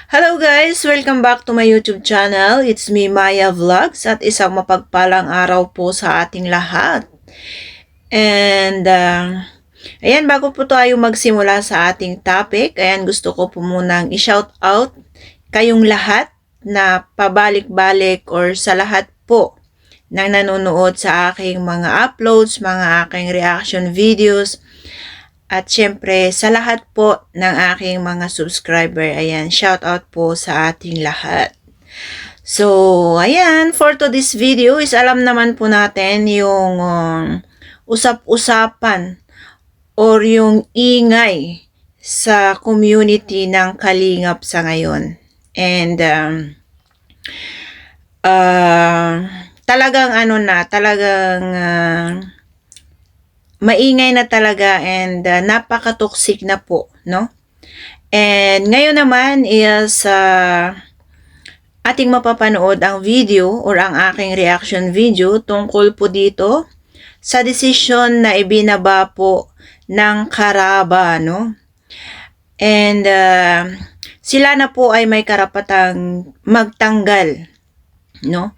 Hello guys! Welcome back to my YouTube channel. It's me, Maya Vlogs, at isang mapagpalang araw po sa ating lahat. And, ayan, bago po tayo magsimula sa ating topic, ayan, gusto ko po munang i-shout out kayong lahat na pabalik-balik or sa lahat po ng nanonood sa aking mga uploads, mga aking reaction videos, at syempre, sa lahat po ng aking mga subscriber, ayan, shout out po sa ating lahat. So, ayan, for today's video is alam naman po natin yung usap-usapan or yung ingay sa community ng Kalingap sa ngayon. And, talagang maingay na talaga and napaka-toxic na po, no? And ngayon naman is ating mapapanood ang video or ang aking reaction video tungkol po dito sa desisyon na ibinaba po ng Karaba, no? And sila na po ay may karapatang magtanggal, no?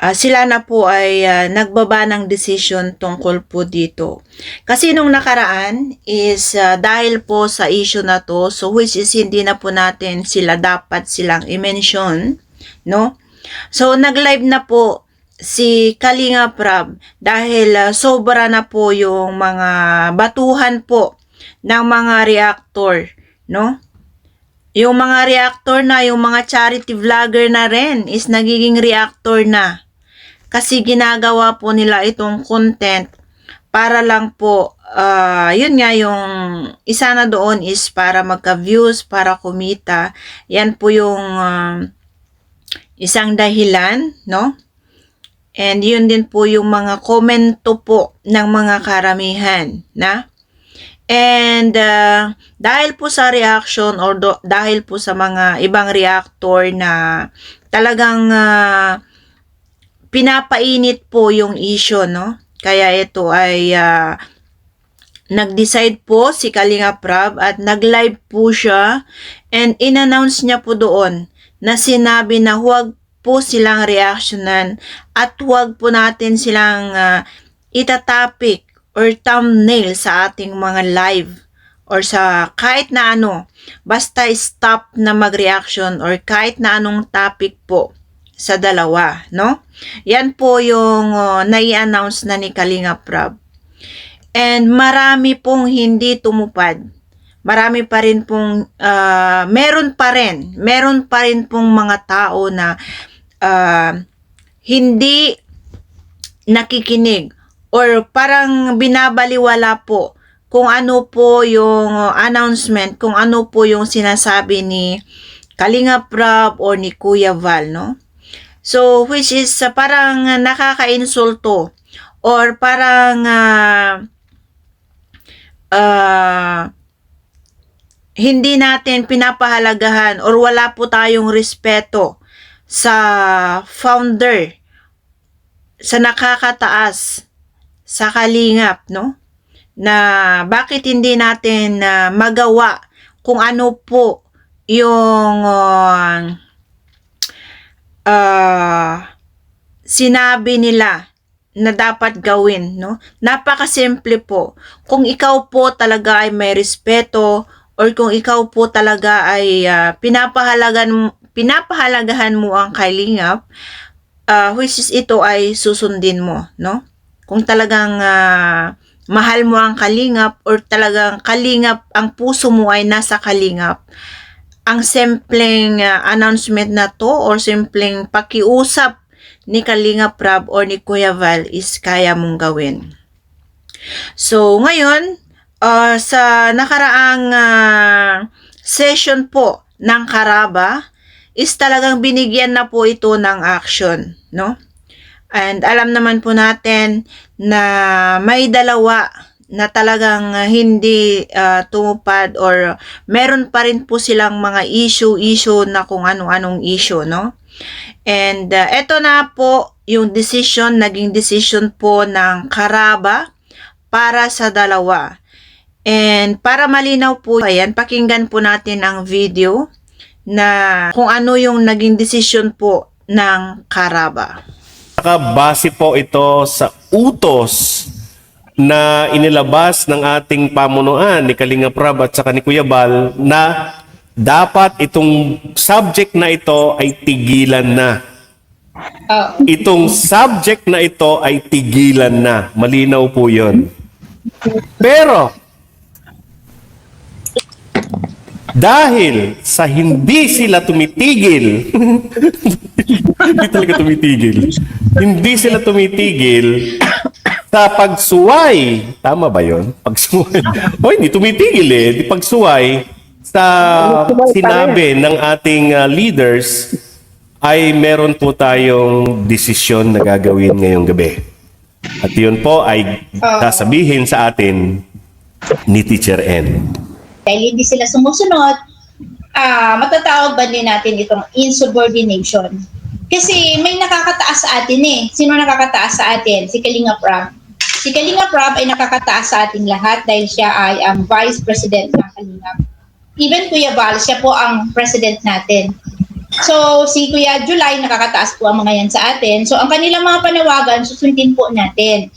Sila na po ay nagbaba ng desisyon tungkol po dito. Kasi nung nakaraan is dahil po sa issue na to, so which is hindi na po natin sila dapat silang i-mention, no? So nag-live na po si Kalinga Prab dahil sobra na po yung mga batuhan po ng mga reactor, no? Yung mga reactor na, yung mga charity vlogger na rin is nagiging reactor na. Kasi ginagawa po nila itong content para lang po, yun nga yung isa na doon is para magka-views, para kumita. Yan po yung isang dahilan, no? And yun din po yung mga komento po ng mga karamihan, na? And dahil po sa reaction or dahil po sa mga ibang reactor na talagang pinapainit po yung issue, no? Kaya ito ay nag-decide po si Kalinga Prab at nag-live po siya and in-announce niya po doon na sinabi na huwag po silang reactionan at huwag po natin silang itatapik or thumbnail sa ating mga live or sa kahit na ano. Basta stop na mag-reaction or kahit na anong topic po sa dalawa, no? Yan po yung nai-announce na ni Kalinga Prab. And marami pong hindi tumupad. Marami pa rin pong, meron pa rin pong mga tao na hindi nakikinig or parang binabaliwala po kung ano po yung announcement, kung ano po yung sinasabi ni Kalinga Prab or ni Kuya Val, no? So, which is parang nakaka-insulto or parang hindi natin pinapahalagahan or wala po tayong respeto sa founder, sa nakakataas, sa Kalingap, no? Na bakit hindi natin magawa kung ano po yung sinabi nila na dapat gawin, no? Napakasimple po. Kung ikaw po talaga ay may respeto or kung ikaw po talaga ay pinapahalagahan mo ang Kalingap, which is ito ay susundin mo, no? Kung talagang mahal mo ang Kalingap or talagang Kalingap, ang puso mo ay nasa Kalingap, ang simpleng announcement na to or simpleng pakiusap ni Kalinga Prab or ni Kuya Val is kaya mong gawin. So, ngayon, sa nakaraang session po ng Karaba is talagang binigyan na po ito ng action, no? And alam naman po natin na may dalawa na talagang hindi tumupad or meron pa rin po silang mga issue na kung ano-anong issue, no? And eto na po yung naging decision po ng Karaba para sa dalawa. And para malinaw po, ayan, pakinggan po natin ang video na kung ano yung naging desisyon po ng Karaba. Base po ito sa utos na inilabas ng ating pamunuan ni Kalinga Prab at saka ni Kuya Bal na dapat itong subject na ito ay tigilan na. Itong subject na ito ay tigilan na. Malinaw po yun. Pero, dahil sa hindi sila tumitigil, hindi talaga tumitigil, hindi sila tumitigil sa pagsuway. Tama ba yun? Pagsuway. O, hindi tumitigil eh. Di pagsuway sa sinabi ng ating leaders ay meron po tayong desisyon na gagawin ngayong gabi. At yun po ay sasabihin sa atin ni Teacher N. Dahil hindi sila sumusunod, matatawag ba din natin itong insubordination? Kasi may nakakataas sa atin eh. Sino nakakataas sa atin? Si Kalinga Prab. Si Kalinga Prab ay nakakataas sa ating lahat dahil siya ay ang Vice President ng Kalingap. Even Kuya Bal, siya po ang President natin. So, si Kuya July, nakakataas po ang mga yan sa atin. So, ang kanilang mga panawagan, susundin po natin.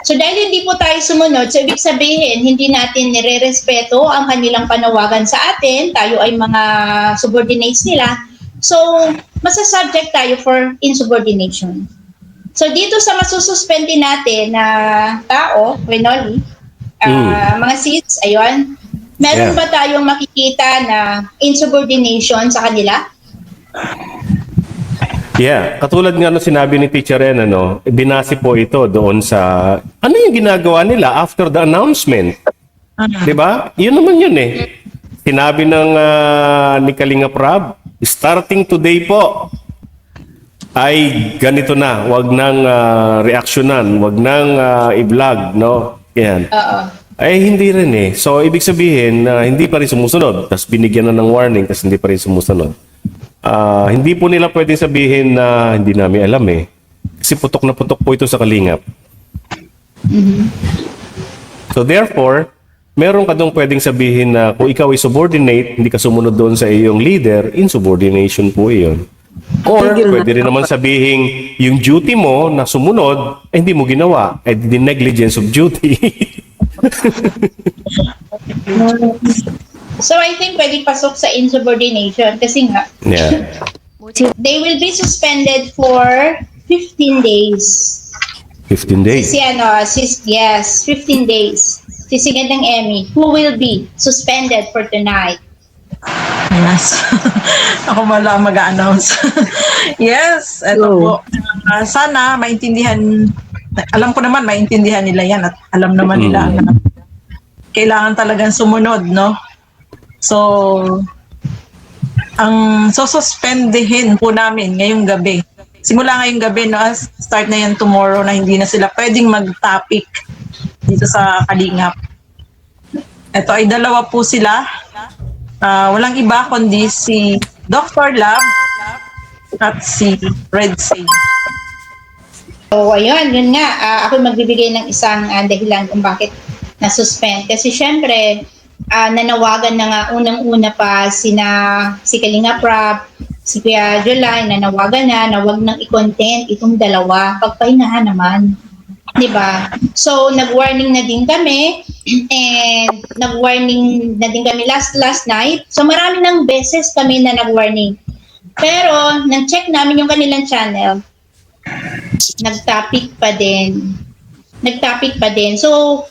So, dahil hindi po tayo sumunod, so ibig sabihin, hindi natin nire-respeto ang kanilang panawagan sa atin. Tayo ay mga subordinates nila. So, masasubject tayo for insubordination. So, dito sa masususpende natin na tao, Renoli, mga seats, ayun, meron ba tayong makikita na insubordination sa kanila? Yeah, katulad nga na sinabi ni Teacher Ren, binasi po ito doon sa ano yung ginagawa nila after the announcement. 'Di ba? Yun naman yun eh. Sinabi ng ni Kalinga Prab, starting today po ay ganito na, wag nang reaksyonan, wag nang i-vlog, no? Yan. Ay hindi rin eh. So ibig sabihin na hindi pa rin sumusunod, tapos binigyan na ng warning, tapos hindi pa rin sumusunod. Hindi po nila pwedeng sabihin na hindi namin alam eh. Kasi putok na putok po ito sa Kalingap. So therefore, meron ka dong pwedeng sabihin na kung ikaw ay subordinate, hindi ka sumunod doon sa iyong leader, insubordination po iyon. Or pwede rin naman sabihin yung duty mo na sumunod, hindi mo ginawa. The negligence of duty. So, I think pwede pasok sa insubordination kasi nga, they will be suspended for 15 days. 15 days? Yes, 15 days. Si Gandang Emmy, who will be suspended for tonight. Yes. Ako mala mag-announce. Yes, eto po. Sana maintindihan, alam ko naman maintindihan nila yan at alam naman nila na kailangan talagang sumunod, no? So, ang sususpendihin po namin ngayong gabi. Simula ngayong gabi, no, start na yan tomorrow na hindi na sila pwedeng mag-topic dito sa Kalingap. Ito ay dalawa po sila. Walang iba kundi si Dr. Lab at si Red Sage. So, ayun, yun nga. Ako magbibigay ng isang dahilan kung bakit na-suspend. Kasi syempre, nanawagan na nga unang-una pa si Kalinga Prab, si Kuya July, nanawagan na wag nang i-content itong dalawa. Pagpahingahan naman. Diba? So, nag-warning na din kami and nag-warning na din kami last night. So, marami ng beses kami na nag-warning. Pero, nang-check namin yung kanilang channel, nag-topic pa din. So,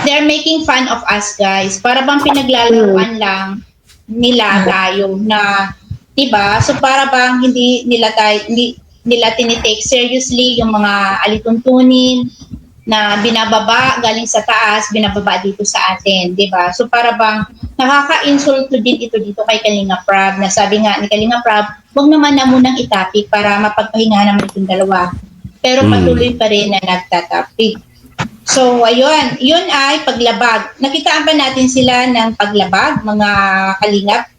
they're making fun of us, guys. Para bang pinaglalaruan lang nila tayo na, diba? So, para bang hindi nila tinitake seriously yung mga alituntunin na binababa galing sa taas, binababa dito sa atin, diba? So, para bang nakaka-insulto din ito dito kay Kalinga Prab na sabi nga ni Kalinga Prab, wag naman na munang itapik para mapagpahingahan naman itong dalawa. Pero patuloy pa rin na nagtatapik. So, ayun. Yun ay paglabag. Nakitaan ba natin sila ng paglabag, mga Kalingap?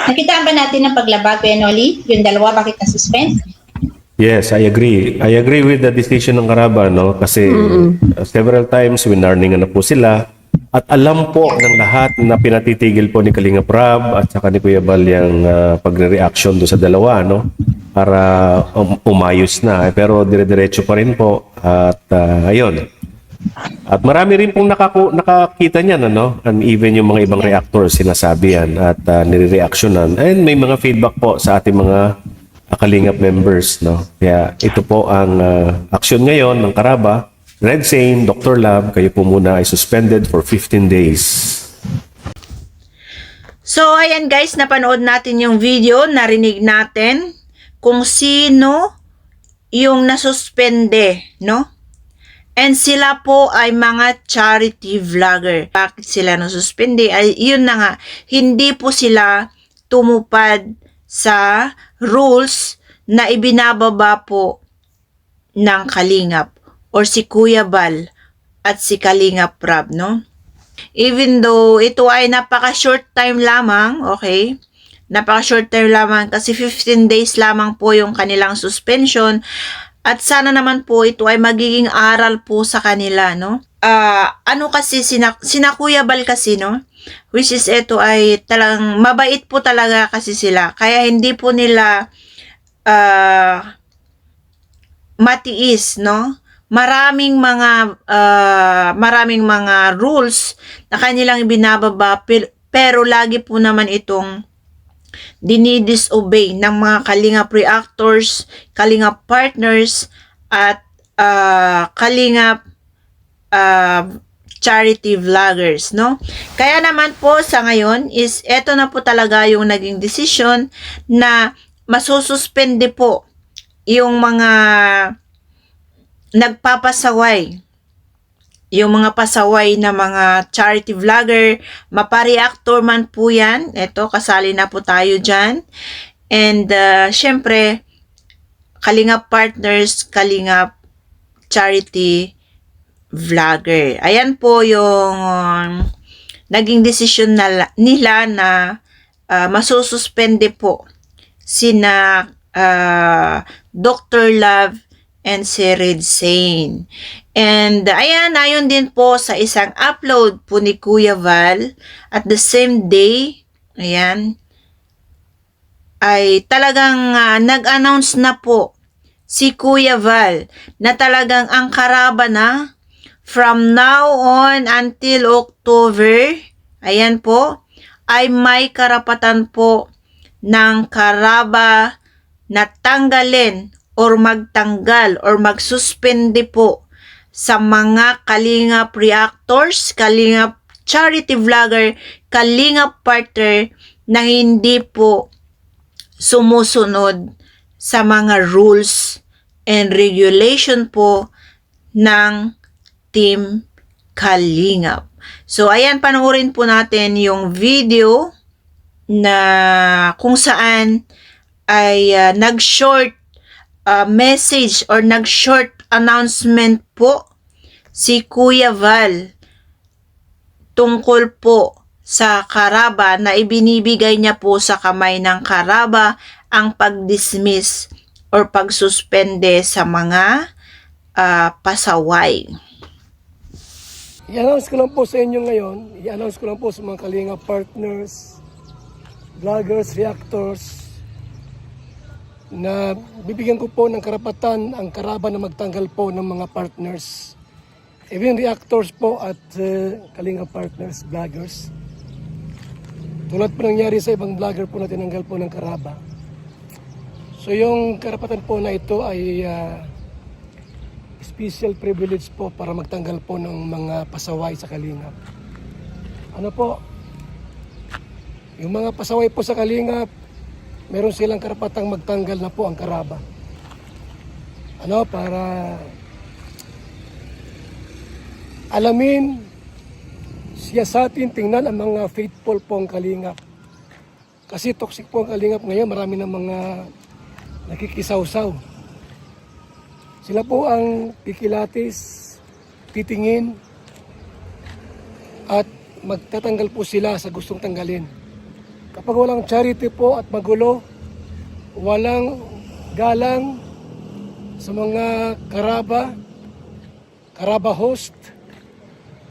Nakitaan ba natin ng paglabag, Kuya Noli? Yung dalawa, bakit na-suspend? Yes, I agree. I agree with the decision ng Karaba, no? Kasi several times winarningan na po sila At alam po ng lahat na pinatitigil po ni Kalinga Prab at saka ni Kuya Bal yung pagre-reaction do sa dalawa, no? Para umayos na. Pero dire-diretso pa rin po. At ayun. At marami rin pong nakakita niyan, ano? And even yung mga ibang reactors sinasabi yan at nire-reactionan. And may mga feedback po sa ating mga Kalingap members, no? Kaya ito po ang aksyon ngayon ng Karaba. Red Sane, Dr. Lab, kayo po muna ay suspended for 15 days. So, ayan guys, napanood natin yung video, narinig natin kung sino yung nasuspende, no? And sila po ay mga charity vlogger. Bakit sila nasuspende? Ay, yun na nga, hindi po sila tumupad sa rules na ibinababa po ng Kalingap or si Kuya Bal at si Kalingap Prab, no? Even though ito ay napaka-short time lamang, okay? Napaka-short time lamang kasi 15 days lamang po yung kanilang suspension at sana naman po ito ay magiging aral po sa kanila, no? Ano kasi sina Kuya Bal kasi, no? Which is ito ay talagang mabait po talaga kasi sila. Kaya hindi po nila matiis, no? Maraming mga rules na kanilang binababa pero lagi po naman itong dinidisobey ng mga Kalingap reactors, Kalingap partners at Kalingap charity vloggers, no? Kaya naman po sa ngayon is eto na po talaga yung naging decision na masususpende po yung mga nagpapasaway, yung mga pasaway na mga charity vlogger, mapa-reactor man po yan. Ito, kasali na po tayo dyan. And syempre, Kalingap partners, Kalingap charity vlogger. Ayan po yung naging desisyon nila na masususpende po sina Dr. Love and si Red Sane. And ayan, ayon din po sa isang upload po ni Kuya Val at the same day, ayan, ay talagang nag-announce na po si Kuya Val na talagang ang Karaba na from now on until October, ayan po, ay may karapatan po ng Karaba na tanggalin or magtanggal or magsuspende po sa mga Kalingap reactors, Kalingap charity vlogger, Kalingap partner na hindi po sumusunod sa mga rules and regulation po ng Team Kalingap. So, ayan, panoorin po natin yung video na kung saan ay nag-short message or nag-short announcement po si Kuya Val tungkol po sa Karaba na ibinibigay niya po sa kamay ng Karaba ang pag-dismiss or pagsuspende sa mga pasaway. I-announce ko lang po sa inyo ngayon, i-announce ko lang po sa mga Kalingap partners, vloggers, reactors, na bibigyan ko po ng karapatan ang Karaba na magtanggal po ng mga partners, even reactors po at Kalingap partners, vloggers. Tulad po nangyari sa ibang vlogger po na tinanggal po ng Karaba. So yung karapatan po na ito ay special privilege po para magtanggal po ng mga pasaway sa Kalingap. Ano po? Yung mga pasaway po sa Kalingap, meron silang karapatang magtanggal na po ang Karaba. Ano, para alamin, siya sa atin, tingnan ang mga faithful po ang Kalingap. Kasi toxic po ang Kalingap ngayon, marami ng mga nakikisawsaw. Sila po ang kikilatis, titingin, at magtatanggal po sila sa gustong tanggalin. Kapag walang charity po at magulo, walang galang sa mga Karaba host,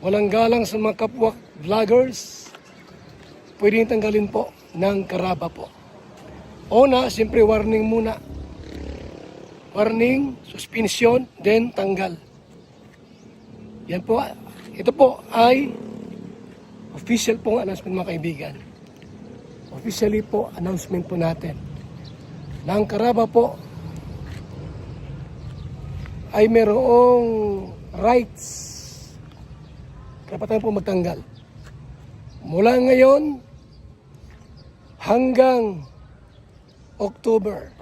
walang galang sa mga kapwa vloggers, pwedeng tanggalin po ng karaba po. Una, siyempre warning muna. Warning, suspension, then tanggal. Yan po, ito po ay official pong announcement mga kaibigan. Officially po, announcement po natin. Na ang karaba po ay merong rights, karapatan po magtanggal. Mula ngayon hanggang October,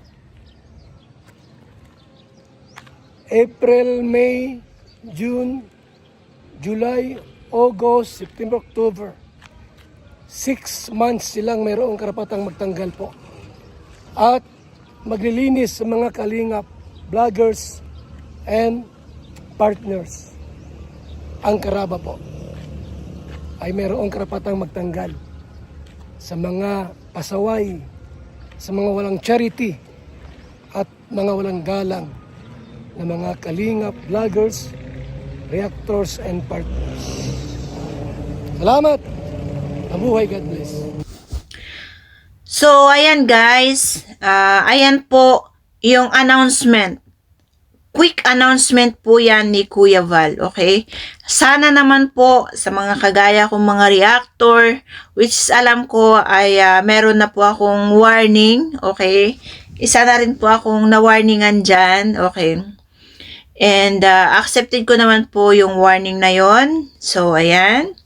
April, May, June, July, August, September, October. 6 months silang mayroong karapatang magtanggal po. At maglilinis sa mga kalingap, vloggers, and partners. Ang karaba po ay mayroong karapatang magtanggal sa mga pasaway, sa mga walang charity, at mga walang galang na mga kalingap, vloggers, reactors, and partners. Salamat! Mabuhay, God bless. So, ayan guys. Ayan po yung announcement. Quick announcement po yan ni Kuya Val, okay? Sana naman po sa mga kagaya kong mga reactor, which alam ko ay meron na po akong warning, okay? Isa na rin po akong na-warningan dyan, okay? And accepted ko naman po yung warning na yon. So, ayan.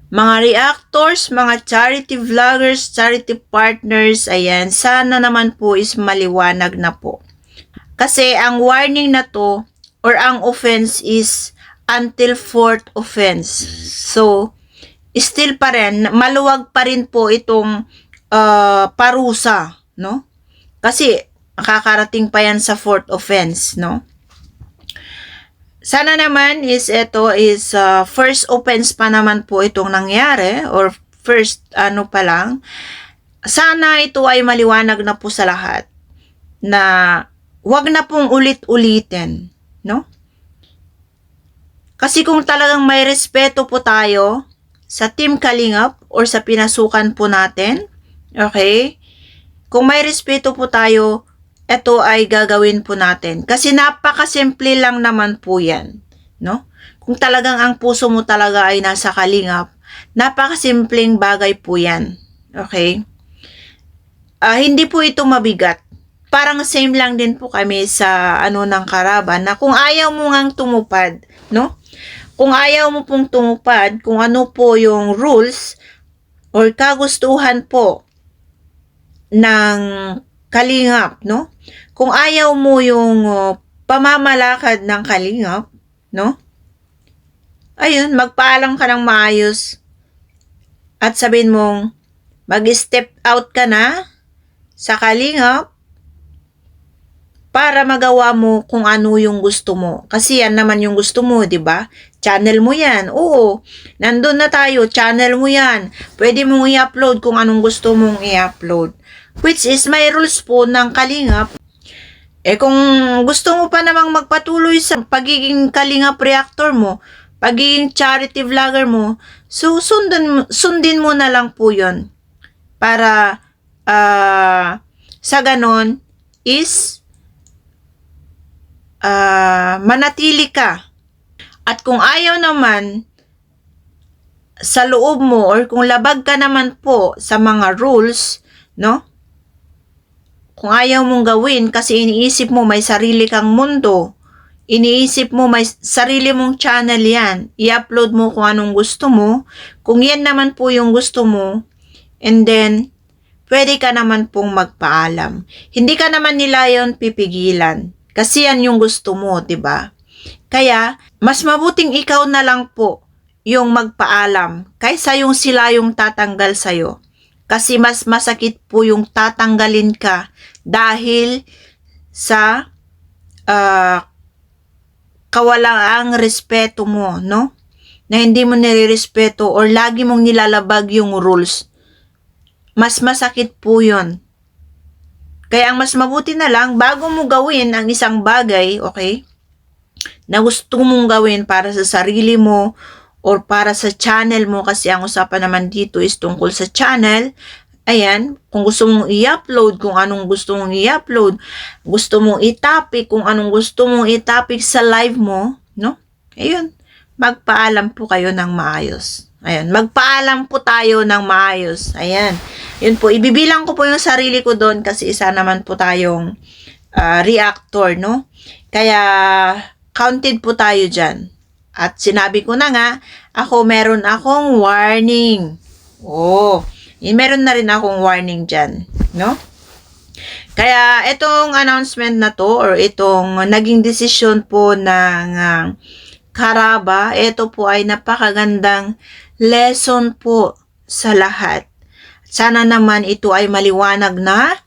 Mga reactors, mga charity vloggers, charity partners, ayan, sana naman po is maliwanag na po. Kasi ang warning na to or ang offense is until fourth offense. So, still pa rin, maluwag pa rin po itong parusa, no? Kasi makakarating pa yan sa fourth offense, no? Sana naman is ito is first offense pa naman po itong nangyari or first ano pa lang. Sana ito ay maliwanag na po sa lahat na wag na pong ulit-ulitin, no? Kasi kung talagang may respeto po tayo sa Team Kalingap or sa pinasukan po natin, okay? Kung may respeto po tayo, ito ay gagawin po natin. Kasi napakasimple lang naman po yan, no? Kung talagang ang puso mo talaga ay nasa Kalingap, napakasimpleng bagay po yan, okay? Hindi po ito mabigat. Parang same lang din po kami sa ano ng karaban na kung ayaw mo ngang tumupad, no? Kung ayaw mo pong tumupad, kung ano po yung rules or kagustuhan po ng Kalingap, no? Kung ayaw mo yung pamamalakad ng Kalingap, no? Ayun, magpaalam ka ng maayos at sabihin mong mag-step out ka na sa Kalingap para magawa mo kung ano yung gusto mo. Kasi yan naman yung gusto mo, di ba? Channel mo yan. Oo, nandun na tayo. Channel mo yan. Pwede mong i-upload kung anong gusto mong i-upload. Which is may rules po ng Kalingap. Kung gusto mo pa namang magpatuloy sa pagiging Kalingap reactor mo, pagiging charity vlogger mo, so sundin mo na lang po yun. Para sa ganon is manatili ka. At kung ayaw naman sa loob mo or kung labag ka naman po sa mga rules, no? Kung ayaw mong gawin kasi iniisip mo may sarili kang mundo, iniisip mo may sarili mong channel yan, i-upload mo kung anong gusto mo, kung yan naman po yung gusto mo, and then pwede ka naman pong magpaalam. Hindi ka naman nila yon pipigilan. Kasi yan yung gusto mo, 'di ba? Kaya, mas mabuting ikaw na lang po yung magpaalam kaysa yung sila yung tatanggal sa'yo. Kasi mas masakit po yung tatanggalin ka dahil sa kawalaang respeto mo, no? Na hindi mo nire-respeto or lagi mong nilalabag yung rules. Mas masakit po yun. Kaya ang mas mabuti na lang, bago mo gawin ang isang bagay, okay? na gusto mong gawin para sa sarili mo or para sa channel mo, kasi ang usapan naman dito is tungkol sa channel. Ayan, kung gusto mong i-upload, kung anong gusto mong i-upload, gusto mong i-topic, kung anong gusto mong i-topic sa live mo, no? Ayun, magpaalam po kayo ng maayos. Ayan, magpaalam po tayo ng maayos. Ayan, yun po, ibibilang ko po yung sarili ko doon kasi isa naman po tayong reactor, no? Kaya, counted po tayo dyan. At sinabi ko na nga, meron akong warning. Meron na rin akong warning dyan, no? Kaya, itong announcement na to, or itong naging desisyon po ng Karaba, ito po ay napakagandang lesson po sa lahat. Sana naman ito ay maliwanag na,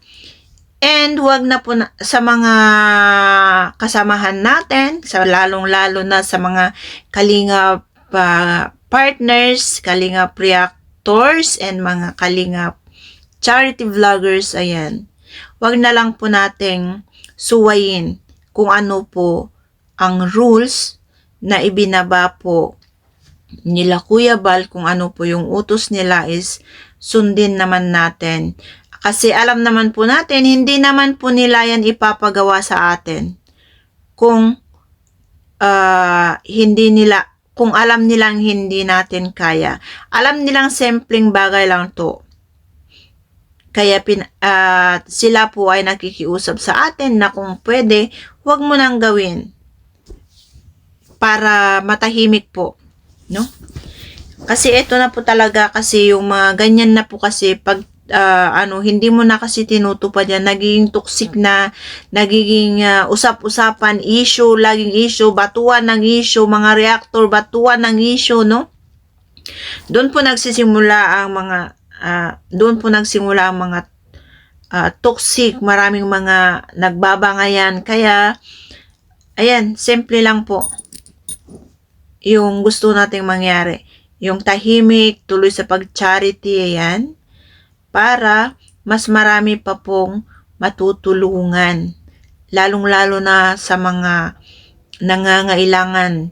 and wag na po sa mga kasamahan natin, sa lalong-lalo na sa mga Kalingap partners, Kalingap reactors, and mga Kalingap charity vloggers, ayan. Wag na lang po nating suwayin kung ano po ang rules na ibinaba po nila Kuya Bal, kung ano po yung utos nila is sundin naman natin. Kasi alam naman po natin, hindi naman po nila yan ipapagawa sa atin. Kung kung alam nilang hindi natin kaya. Alam nilang simpleng bagay lang to. Kaya sila po ay nakikiusap sa atin na kung pwede, huwag mo nang gawin. Para matahimik po. No? Kasi ito na po talaga, kasi yung mga ganyan na po kasi pag hindi mo na kasi tinutupad yan, nagiging toxic na, nagiging usap-usapan, issue, laging issue, batuan ng issue, mga reactor, batuan ng issue, no? Doon po nagsimula ang mga toxic, maraming mga nagbabangayan. Kaya, ayan, simple lang po yung gusto nating mangyari. Yung tahimik, tuloy sa pag-charity, ayan, para mas marami pa pong matutulungan. Lalong-lalo na sa mga nangangailangan,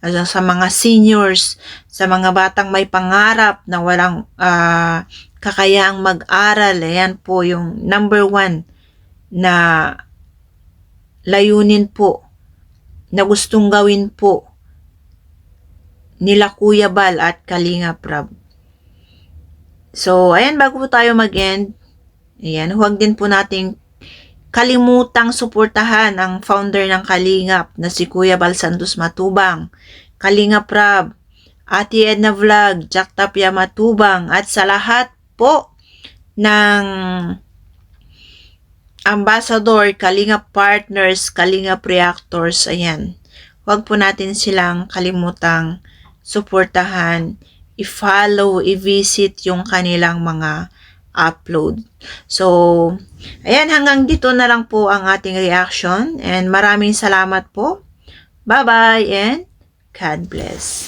sa mga seniors, sa mga batang may pangarap na walang kakayaang mag-aral. Ayan po yung number 1 na layunin po na gustong gawin po nila Kuya Bal at Kalingap Rab. So, ayan, bago po tayo mag-end, ayan, huwag din po nating kalimutang suportahan ang founder ng Kalingap na si Kuya Bal Santos Matubang, Kalingap Rab, Ate Edna Vlog, Jack Tapia Matubang, at sa lahat po ng ambassador, Kalingap partners, Kalingap reactors, ayan, huwag po natin silang kalimutang suportahan, i-follow, i-visit yung kanilang mga upload. So, ayan, hanggang dito na lang po ang ating reaction, and maraming salamat po. Bye-bye and God bless.